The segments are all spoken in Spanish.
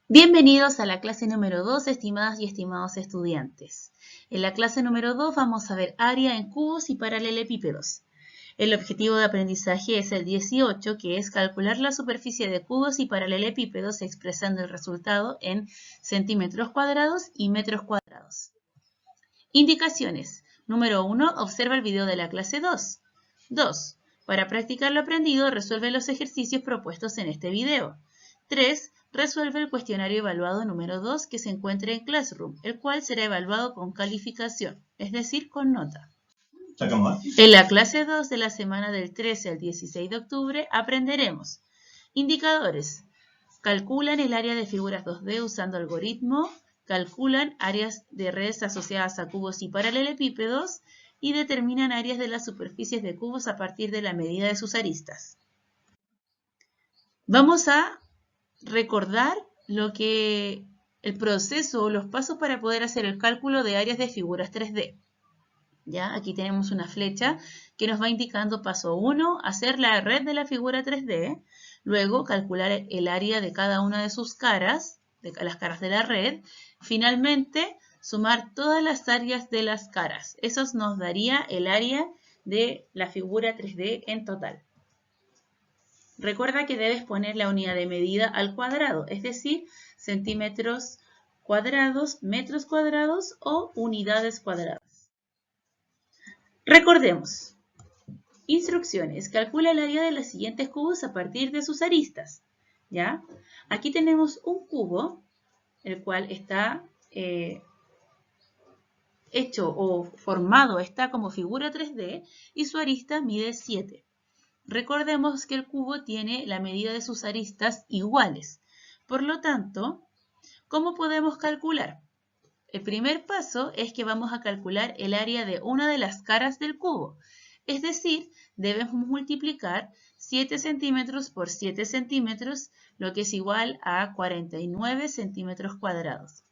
Bienvenidos a la clase número 2, estimadas y estimados estudiantes. En la clase número 2 vamos a ver área en cubos y paralelepípedos. El objetivo de aprendizaje es el 18, que es calcular la superficie de cubos y paralelepípedos expresando el resultado en centímetros cuadrados y metros cuadrados. Indicaciones. Número 1. Observa el video de la clase 2. 2. Para practicar lo aprendido, resuelve los ejercicios propuestos en este video. 3. Resuelve el cuestionario evaluado número 2 que se encuentra en Classroom, el cual será evaluado con calificación, es decir, con nota. En la clase 2 de la semana del 13 al 16 de octubre aprenderemos indicadores. Calculan el área de figuras 2D usando algoritmo, calculan áreas de redes asociadas a cubos y paralelepípedos y determinan áreas de las superficies de cubos a partir de la medida de sus aristas. Vamos a recordar el proceso o los pasos para poder hacer el cálculo de áreas de figuras 3D. ¿Ya? Aquí tenemos una flecha que nos va indicando paso 1, hacer la red de la figura 3D, luego calcular el área de cada una de sus caras, de las caras de la red, finalmente sumar todas las áreas de las caras. Eso nos daría el área de la figura 3D en total. Recuerda que debes poner la unidad de medida al cuadrado, es decir, centímetros cuadrados, metros cuadrados o unidades cuadradas. Recordemos. Instrucciones. Calcula el área de los siguientes cubos a partir de sus aristas. ¿Ya? Aquí tenemos un cubo, el cual está hecho o formado, está como figura 3D y su arista mide 7. Recordemos que el cubo tiene la medida de sus aristas iguales. Por lo tanto, ¿cómo podemos calcular? El primer paso es que vamos a calcular el área de una de las caras del cubo. Es decir, debemos multiplicar 7 centímetros por 7 centímetros, lo que es igual a 49 centímetros cuadrados.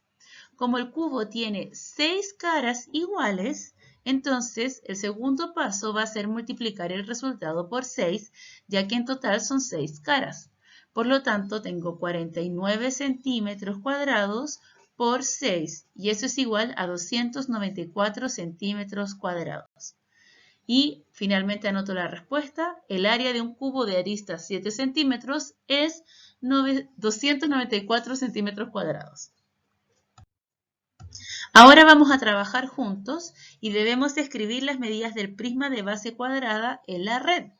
Como el cubo tiene 6 caras iguales, entonces el segundo paso va a ser multiplicar el resultado por 6, ya que en total son 6 caras. Por lo tanto, tengo 49 centímetros cuadrados por 6, y eso es igual a 294 centímetros cuadrados. Y finalmente anoto la respuesta. El área de un cubo de aristas 7 centímetros es 294 centímetros cuadrados. Ahora vamos a trabajar juntos y debemos escribir las medidas del prisma de base cuadrada en la red.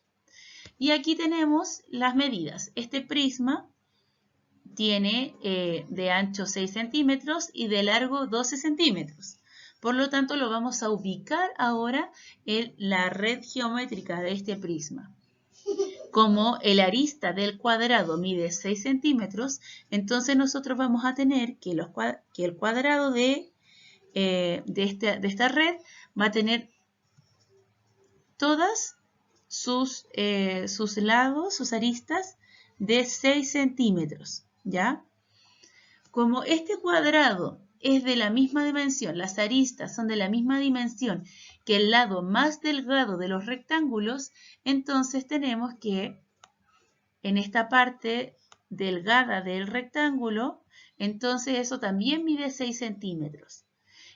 Y aquí tenemos las medidas. Este prisma tiene de ancho 6 centímetros y de largo 12 centímetros. Por lo tanto, lo vamos a ubicar ahora en la red geométrica de este prisma. Como el arista del cuadrado mide 6 centímetros, entonces nosotros vamos a tener que el cuadrado de esta red va a tener todas sus lados, sus aristas de 6 centímetros, ¿ya? Como este cuadrado es de la misma dimensión, las aristas son de la misma dimensión que el lado más delgado de los rectángulos, entonces tenemos que en esta parte delgada del rectángulo, entonces eso también mide 6 centímetros.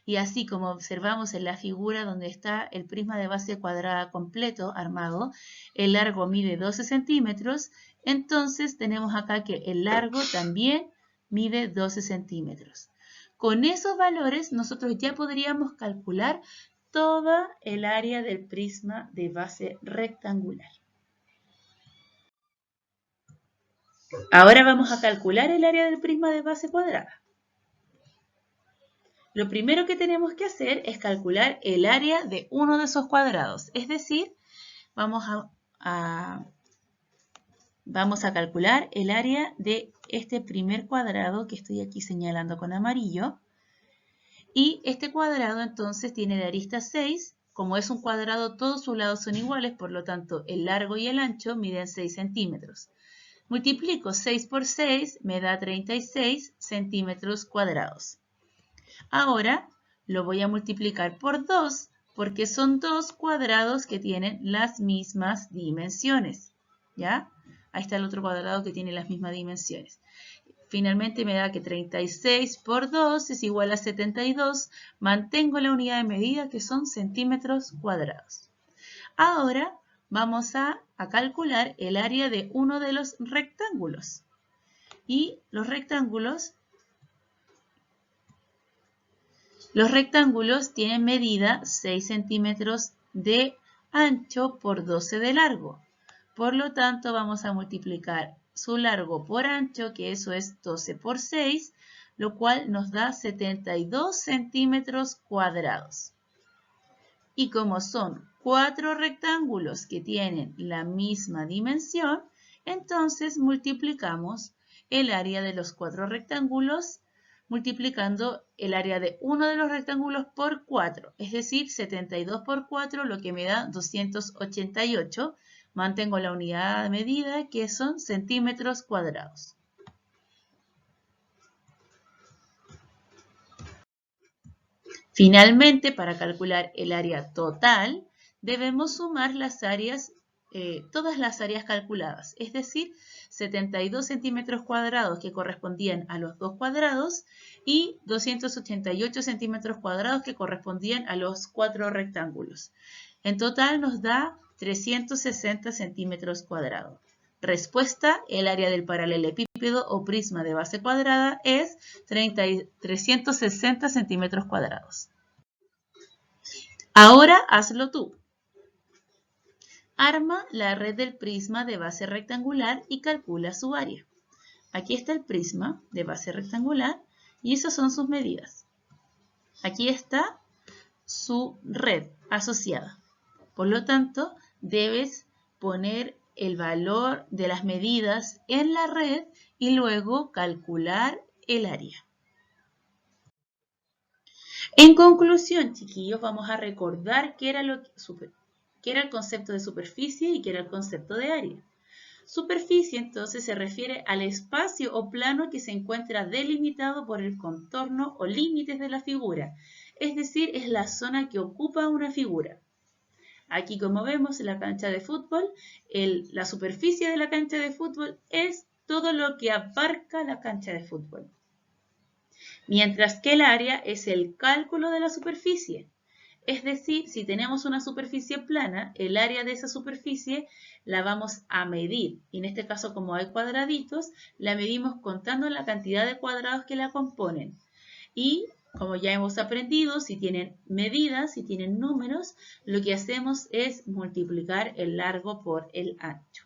Y así como observamos en la figura donde está el prisma de base cuadrada completo armado, el largo mide 12 centímetros, entonces tenemos acá que el largo también mide 12 centímetros. Con esos valores nosotros ya podríamos calcular toda el área del prisma de base rectangular. Ahora vamos a calcular el área del prisma de base cuadrada. Lo primero que tenemos que hacer es calcular el área de uno de esos cuadrados. Es decir, vamos a calcular el área de este primer cuadrado que estoy aquí señalando con amarillo. Y este cuadrado entonces tiene de arista 6. Como es un cuadrado, todos sus lados son iguales, por lo tanto el largo y el ancho miden 6 centímetros. Multiplico 6 por 6, me da 36 centímetros cuadrados. Ahora lo voy a multiplicar por 2 porque son dos cuadrados que tienen las mismas dimensiones. ¿Ya? Ahí está el otro cuadrado que tiene las mismas dimensiones. finalmente me da que 36 por 2 es igual a 72. Mantengo la unidad de medida que son centímetros cuadrados. Ahora vamos a calcular el área de uno de los rectángulos. Y los rectángulos tienen medida 6 centímetros de ancho por 12 de largo. Por lo tanto, vamos a multiplicar su largo por ancho, que eso es 12 por 6, lo cual nos da 72 centímetros cuadrados. Y como son 4 rectángulos que tienen la misma dimensión, entonces multiplicamos el área de los 4 rectángulos multiplicando el área de uno de los rectángulos por 4, es decir, 72 por 4, lo que me da 288. Mantengo la unidad de medida que son centímetros cuadrados. Finalmente, para calcular el área total, debemos sumar las áreas, todas las áreas calculadas, es decir, 72 centímetros cuadrados que correspondían a los 2 cuadrados y 288 centímetros cuadrados que correspondían a los 4 rectángulos. En total nos da 360 centímetros cuadrados. Respuesta, el área del paralelepípedo o prisma de base cuadrada es 360 centímetros cuadrados. Ahora hazlo tú. Arma la red del prisma de base rectangular y calcula su área. Aquí está el prisma de base rectangular y esas son sus medidas. Aquí está su red asociada. Por lo tanto, debes poner el valor de las medidas en la red y luego calcular el área. En conclusión, chiquillos, vamos a recordar qué era el concepto de superficie y qué era el concepto de área. Superficie, entonces, se refiere al espacio o plano que se encuentra delimitado por el contorno o límites de la figura, es decir, es la zona que ocupa una figura. Aquí, como vemos en la cancha de fútbol, la superficie de la cancha de fútbol es todo lo que abarca la cancha de fútbol. Mientras que el área es el cálculo de la superficie. Es decir, si tenemos una superficie plana, el área de esa superficie la vamos a medir. Y en este caso, como hay cuadraditos, la medimos contando la cantidad de cuadrados que la componen. Y como ya hemos aprendido, si tienen medidas, si tienen números, lo que hacemos es multiplicar el largo por el ancho.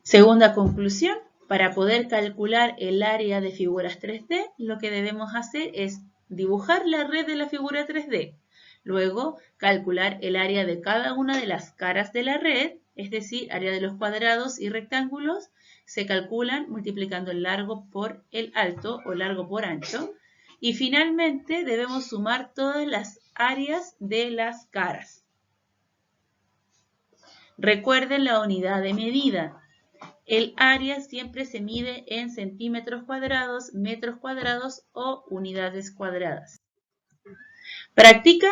Segunda conclusión, para poder calcular el área de figuras 3D, lo que debemos hacer es dibujar la red de la figura 3D. Luego, calcular el área de cada una de las caras de la red, es decir, área de los cuadrados y rectángulos, se calculan multiplicando el largo por el alto o largo por ancho. Y finalmente debemos sumar todas las áreas de las caras. Recuerden la unidad de medida. El área siempre se mide en centímetros cuadrados, metros cuadrados o unidades cuadradas. Practica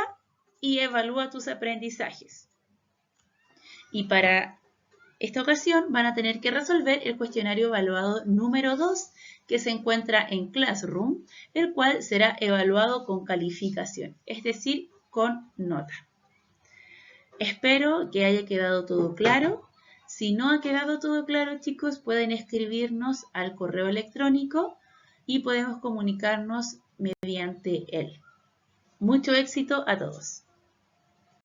y evalúa tus aprendizajes. Y para esta ocasión van a tener que resolver el cuestionario evaluado número 2 que se encuentra en Classroom, el cual será evaluado con calificación, es decir, con nota. Espero que haya quedado todo claro. Si no ha quedado todo claro, chicos, pueden escribirnos al correo electrónico y podemos comunicarnos mediante él. Mucho éxito a todos.